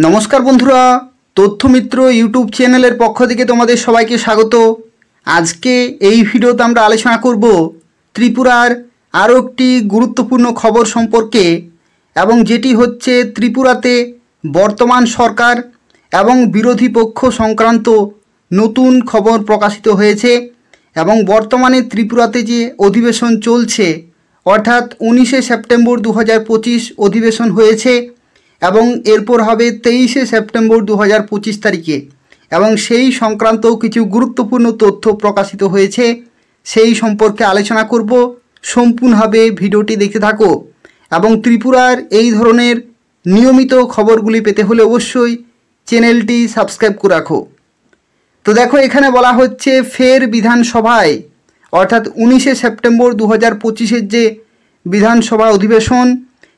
নমস্কার বন্ধুরা, তথ্যমিত্র ইউটিউব চ্যানেলের পক্ষ থেকে তোমাদের সবাইকে স্বাগত। আজকে এই ভিডিওতে আমরা আলোচনা করব ত্রিপুরার আরও একটি গুরুত্বপূর্ণ খবর সম্পর্কে, এবং যেটি হচ্ছে ত্রিপুরাতে বর্তমান সরকার এবং বিরোধী পক্ষ সংক্রান্ত নতুন খবর প্রকাশিত হয়েছে। এবং বর্তমানে ত্রিপুরাতে যে অধিবেশন চলছে, অর্থাৎ 19শে সেপ্টেম্বর 2025 অধিবেশন হয়েছে এবং এরপর হবে 23শে সেপ্টেম্বর 2025 তারিখে, এবং সেই সংক্রান্ত কিছু গুরুত্বপূর্ণ তথ্য প্রকাশিত হয়েছে। সেই সম্পর্কে আলোচনা করব। সম্পূর্ণভাবে ভিডিওটি দেখতে থাকো এবং ত্রিপুরার এই ধরনের নিয়মিত খবরগুলি পেতে হলে অবশ্যই চ্যানেলটি সাবস্ক্রাইব করে রাখো। তো দেখো, এখানে বলা হচ্ছে ফের বিধানসভায়, অর্থাৎ 19শে সেপ্টেম্বর 2025 যে বিধানসভা অধিবেশন,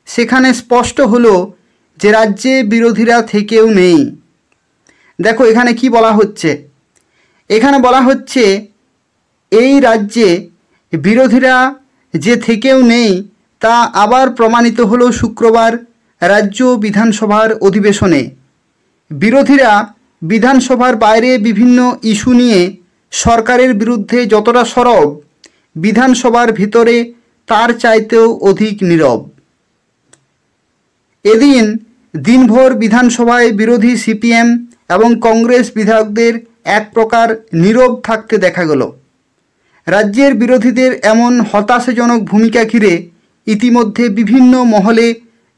সেখানে স্পষ্ট হলো যে রাজ্যে বিরোধীরা থেকেও নেই। দেখো এখানে কি বলা হচ্ছে, এখানে বলা হচ্ছে এই রাজ্যে বিরোধীরা যে থেকেও নেই তা আবার প্রমাণিত হলো শুক্রবার রাজ্য বিধানসভার অধিবেশনে। বিরোধীরা বিধানসভার বাইরে বিভিন্ন ইস্যু নিয়ে সরকারের বিরুদ্ধে যতটা সরব, বিধানসভার ভিতরে তার চাইতেও অধিক নীরব। এদিন দিনভর বিধানসভায় বিরোধী সিপিএম এবং কংগ্রেস বিধায়কদের এক প্রকার নীরব থাকতে দেখা গেল। রাজ্যের বিরোধীদের এমন হতাশাজনক ভূমিকা ঘিরে ইতিমধ্যে বিভিন্ন মহলে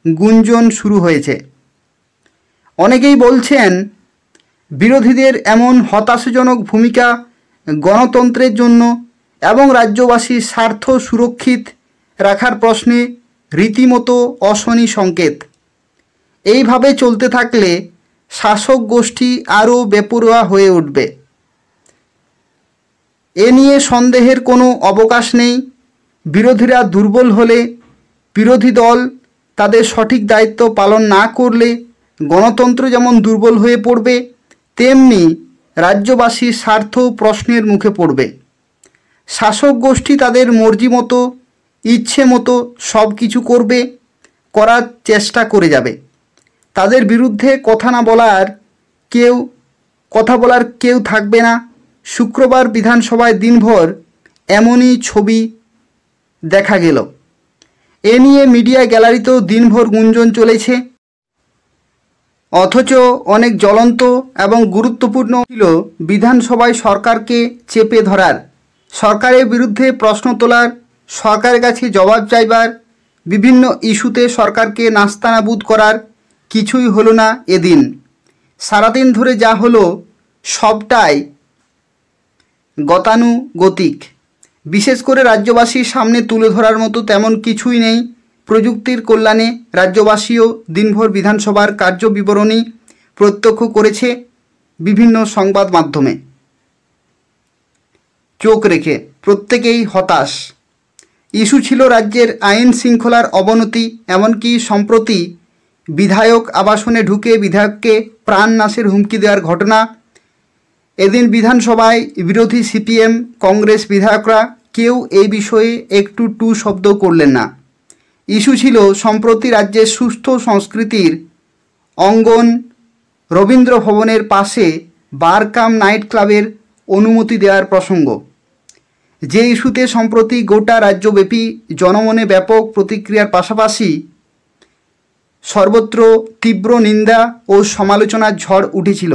গুঞ্জন শুরু হয়েছে। অনেকেই বলছেন বিরোধীদের এমন হতাশাজনক ভূমিকা গণতন্ত্রের জন্য এবং রাজ্যবাসীর স্বার্থ সুরক্ষিত রাখার প্রশ্নে রীতিমতো অশনি সংকেত। এইভাবে চলতে থাকলে শাসক গোষ্ঠী আরও বেপরোয়া হয়ে উঠবে। এ নিয়ে সন্দেহের কোনো অবকাশ নেই। বিরোধীরা দুর্বল হলে, বিরোধী দল তাদের সঠিক দায়িত্ব পালন না করলে গণতন্ত্র যেমন দুর্বল হয়ে পড়বে, তেমনি রাজ্যবাসীর স্বার্থ প্রশ্নের মুখে পড়বে। শাসক গোষ্ঠী তাদের মর্জি মতো, ইচ্ছে মতো সব কিছু করার চেষ্টা করে যাবে। তাদের বিরুদ্ধে কথা বলার কেউ থাকবে না। শুক্রবার বিধানসভায় দিনভর এমনই ছবি দেখা গেল। এ নিয়ে মিডিয়া গ্যালারিতেও দিনভর গুঞ্জন চলেছে। অথচ অনেক জ্বলন্ত এবং গুরুত্বপূর্ণ ছিল বিধানসভায় সরকারকে চেপে ধরার, সরকারের বিরুদ্ধে প্রশ্ন তোলার, সরকারের কাছে জবাব চাইবার, বিভিন্ন ইস্যুতে সরকারকে নাস্তানাবুদ করার কিছুই হলো না এদিন। সারাদিন ধরে যা হলো সবটাই গতানুগতিক। বিশেষ করে রাজ্যবাসীর সামনে তুলে ধরার মতো তেমন কিছুই নেই। প্রযুক্তির কল্যাণে রাজ্যবাসীও দিনভর বিধানসভার কার্যবিবরণী প্রত্যক্ষ করেছে বিভিন্ন সংবাদ মাধ্যমে চোখ রেখে। প্রত্যেকেই হতাশ। ইস্যু ছিল রাজ্যের আইন শৃঙ্খলার অবনতি, এমনকি সম্প্রতি বিধায়ক আবাসনে ঢুকে বিধায়ককে প্রাণনাশের হুমকি দেওয়ার ঘটনা। এদিন বিধানসভায় বিরোধী সিপিএম কংগ্রেস বিধায়করা কেউ এই বিষয়ে একটু টু শব্দ করলেন না। ইস্যু ছিল সম্প্রতি রাজ্যের সুস্থ সংস্কৃতির অঙ্গন রবীন্দ্র ভবনের পাশে বার কাম নাইট ক্লাবের অনুমতি দেওয়ার প্রসঙ্গ। যে ইস্যুতে সম্প্রতি গোটা রাজ্যব্যাপী জনমনে ব্যাপক প্রতিক্রিয়ার পাশাপাশি সর্বত্র তীব্র নিন্দা ও সমালোচনার ঝড় উঠেছিল।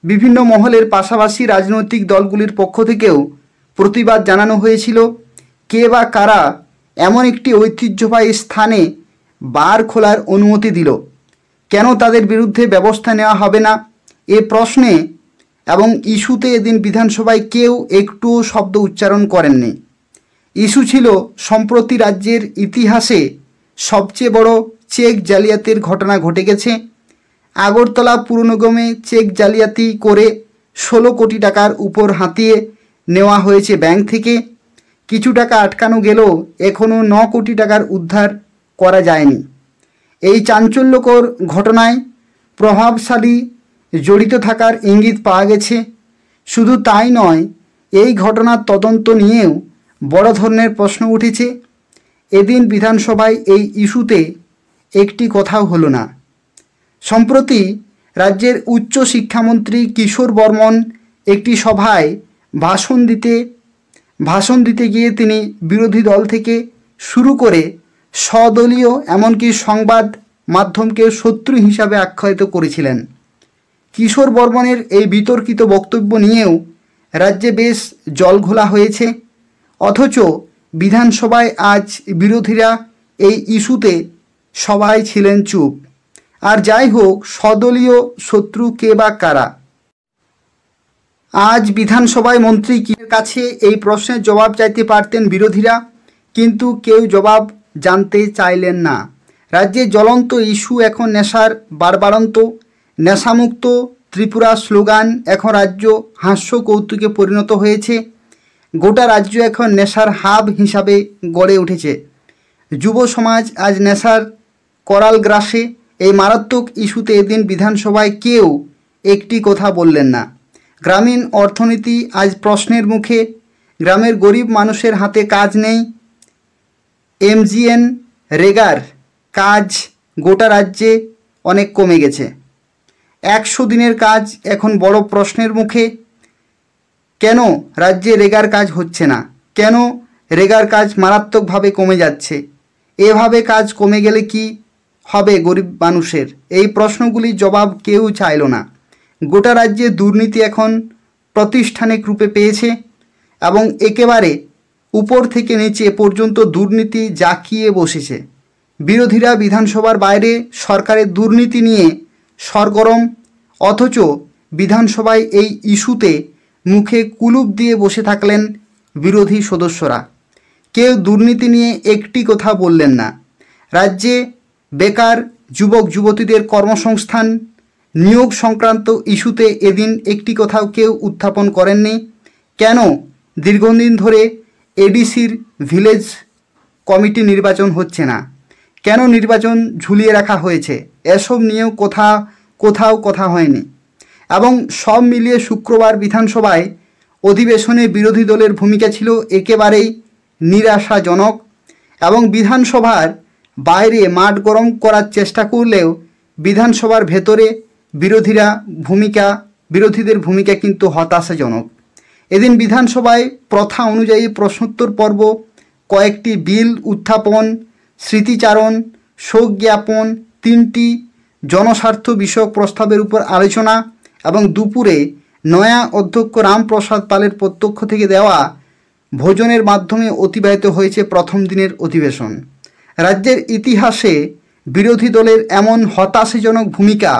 বিভিন্ন মহলের পাশাপাশি রাজনৈতিক দলগুলির পক্ষ থেকেও প্রতিবাদ জানানো হয়েছিল। কে বা কারা এমন একটি ঐতিহ্যবাহী স্থানে বার খোলার অনুমতি দিল, কেন তাদের বিরুদ্ধে ব্যবস্থা নেওয়া হবে না, এ প্রশ্নে এবং ইস্যুতে এদিন বিধানসভায় কেউ একটুও শব্দ উচ্চারণ করেননি। ইস্যু ছিল সম্প্রতি রাজ্যের ইতিহাসে সবচেয়ে বড় চেক জালিয়াতির ঘটনা ঘটে গেছে। আগরতলা পুর নিগমে চেক জালিয়াতি করে 16 কোটি টাকার উপর হাতিয়ে নেওয়া হয়েছে ব্যাংক থেকে। কিছু টাকা আটকানো গেলেও এখনও 9 কোটি টাকার উদ্ধার করা যায়নি। এই চাঞ্চল্যকর ঘটনায় প্রভাবশালী জড়িত থাকার ইঙ্গিত পাওয়া গেছে। শুধু তাই নয়, এই ঘটনার তদন্ত নিয়েও বড় ধরনের প্রশ্ন উঠেছে। এদিন বিধানসভায় এই ইস্যুতে একটি কথাও হলো না। সম্প্রতি রাজ্যের উচ্চ শিক্ষামন্ত্রী কিশোর বর্মন একটি সভায় ভাষণ দিতে গিয়ে তিনি বিরোধী দল থেকে শুরু করে স্বদলীয় এমনকি সংবাদ মাধ্যমকে শত্রু হিসাবে আখ্যায়িত করেছিলেন। কিশোর বর্মনের এই বিতর্কিত বক্তব্য নিয়েও রাজ্যে বেশ জলঘোলা হয়েছে। অথচ বিধানসভায় আজ বিরোধীরা এই ইস্যুতে সবাই ছিলেন চুপ। আর যাই হোক, স্বদলীয় শত্রু কে বা কারা? আজ বিধানসভায় মন্ত্রী কাছে এই প্রশ্নের জবাব চাইতে পারতেন বিরোধীরা, কিন্তু কেউ জবাব জানতে চাইলেন না। রাজ্যে জ্বলন্ত ইস্যু এখন নেশার বাড়বাড়ন্ত। নেশামুক্ত ত্রিপুরা স্লোগান এখন রাজ্য হাস্য কৌতুকে পরিণত হয়েছে। গোটা রাজ্য এখন নেশার হাব হিসাবে গড়ে উঠেছে। যুব সমাজ আজ নেশার করাল গ্রাসে। এই মারাত্মক ইস্যুতে এদিন বিধানসভায় কেউ একটি কথা বললেন না। গ্রামীণ অর্থনীতি আজ প্রশ্নের মুখে। গ্রামের গরিব মানুষের হাতে কাজ নেই। রেগার কাজ গোটা রাজ্যে অনেক কমে গেছে। 100 দিনের কাজ এখন বড় প্রশ্নের মুখে। কেন রাজ্যে রেগার কাজ হচ্ছে না? কেন রেগার কাজ মারাত্মকভাবে কমে যাচ্ছে? এভাবে কাজ কমে গেলে কি হবে গরিব মানুষের? এই প্রশ্নগুলির জবাব কেউ চাইল না। গোটা রাজ্যে দুর্নীতি এখন প্রাতিষ্ঠানিক রূপে পেয়েছে এবং একেবারে উপর থেকে নিচে পর্যন্ত দুর্নীতি জাঁকিয়ে বসেছে। বিরোধীরা বিধানসভার বাইরে সরকারের দুর্নীতি নিয়ে সরগরম, অথচ বিধানসভায় এই ইস্যুতে মুখে কুলুপ দিয়ে বসে থাকলেন বিরোধী সদস্যরা। কেউ দুর্নীতি নিয়ে একটি কথা বললেন না। রাজ্যে বেকার যুবক যুবতীদের কর্মসংস্থান, নিয়োগ সংক্রান্ত ইস্যুতে এদিন একটি কথাও কেউ উত্থাপন করেননি। কেন দীর্ঘদিন ধরে এডিসির ভিলেজ কমিটি নির্বাচন হচ্ছে না? কেন নির্বাচন ঝুলিয়ে রাখা হয়েছে? এসব নিয়েও কোথাও কথা হয়নি। এবং সব মিলিয়ে শুক্রবার বিধানসভায় অধিবেশনে বিরোধী দলের ভূমিকা ছিল একেবারেই নিরাশাজনক। এবং বিধানসভার বাইরে মাঠ গরম করার চেষ্টা করলেও বিধানসভার ভেতরে বিরোধীদের ভূমিকা কিন্তু হতাশাজনক। এদিন বিধানসভায় প্রথা অনুযায়ী প্রশ্নোত্তর পর্ব, কয়েকটি বিল উত্থাপন, স্মৃতিচারণ, শোক জ্ঞাপন, 3টি জনস্বার্থ বিষয়ক প্রস্তাবের উপর আলোচনা এবং দুপুরে নয়া অধ্যক্ষ রামপ্রসাদ পালের প্রত্যক্ষ থেকে দেওয়া ভোজনের মাধ্যমে অতিবাহিত হয়েছে প্রথম দিনের অধিবেশন। রাজ্যের ইতিহাসে বিরোধী দলের এমন হতাশাজনক ভূমিকা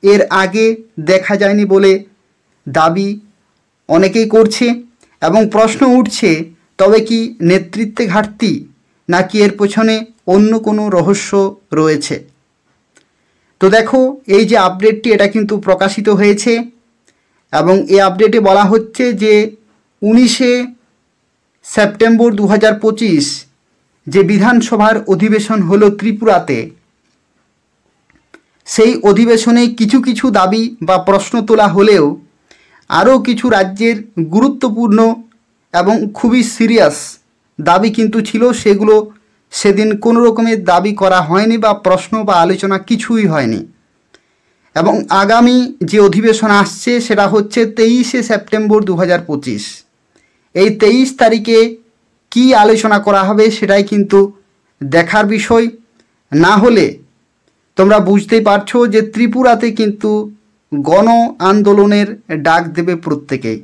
এর আগে দেখা যায়নি বলে দাবি অনেকেই করছে এবং প্রশ্ন উঠছে, তবে কি নেতৃত্বে ঘাটতি, নাকি এর পেছনে অন্য কোনো রহস্য রয়েছে? তো দেখো, এই যে আপডেটটি এটা কিন্তু প্রকাশিত হয়েছে এবং এই আপডেটে বলা হচ্ছে যে 19 সেপ্টেম্বর 2025 যে বিধানসভার অধিবেশন হলো ত্রিপুরাতে, সেই অধিবেশনে কিছু কিছু দাবি বা প্রশ্ন তোলা হলেও আরও কিছু রাজ্যের গুরুত্বপূর্ণ এবং খুবই সিরিয়াস দাবি কিন্তু ছিল। সেগুলো সেদিন কোনো রকমের দাবি করা হয়নি বা প্রশ্ন বা আলোচনা কিছুই হয়নি। এবং আগামী যে অধিবেশন আসছে সেটা হচ্ছে 23 সেপ্টেম্বর 2025। এই 23 তারিখে কি আলোচনা করা হবে সেটাই কিন্তু দেখার বিষয়। না হলে তোমরা বুঝতেই পারছো যে ত্রিপুরাতে কিন্তু গণ আন্দোলনের ডাক দেবে প্রত্যেকেই।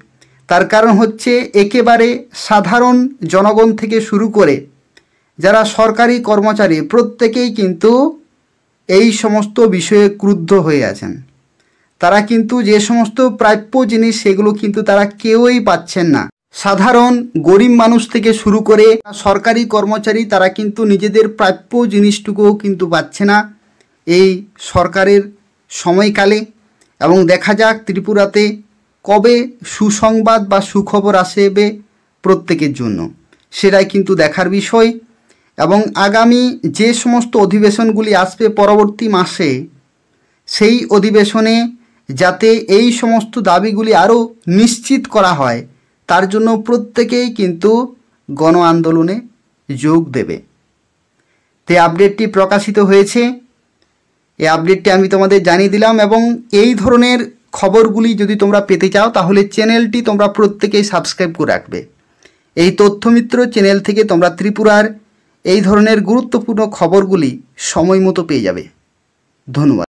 তার কারণ হচ্ছে একেবারে সাধারণ জনগণ থেকে শুরু করে যারা সরকারি কর্মচারী প্রত্যেকেই কিন্তু এই সমস্ত বিষয়ে ক্রুদ্ধ হয়ে আছেন। তারা কিন্তু যে সমস্ত প্রাপ্য জিনিস সেগুলো কিন্তু তারা কেউই পাচ্ছেন না। সাধারণ গরিব মানুষ থেকে শুরু করে সরকারি কর্মচারী তারা কিন্তু নিজেদের প্রাপ্য জিনিসটুকুও কিন্তু পাচ্ছে না এই সরকারের সময়কালে। এবং দেখা যাক ত্রিপুরাতে কবে সুসংবাদ বা সুখবর আসবে প্রত্যেকের জন্য, সেটাই কিন্তু দেখার বিষয়। এবং আগামী যে সমস্ত অধিবেশনগুলি আসবে পরবর্তী মাসে, সেই অধিবেশনে যাতে এই সমস্ত দাবিগুলি আরও নিশ্চিত করা হয় তার জন্য প্রত্যেকেই কিন্তু গণ আন্দোলনে যোগ দেবে। তে আপডেটটি প্রকাশিত হয়েছে এই আপডেটটি আমি তোমাদের জানিয়ে দিলাম, এবং এই ধরনের খবরগুলি যদি তোমরা পেতে চাও তাহলে চ্যানেলটি তোমরা প্রত্যেকেই সাবস্ক্রাইব করে রাখবে। এই তথ্যমিত্র চ্যানেল থেকে তোমরা ত্রিপুরার এই ধরনের গুরুত্বপূর্ণ খবরগুলি সময় মতো পেয়ে যাবে। ধন্যবাদ।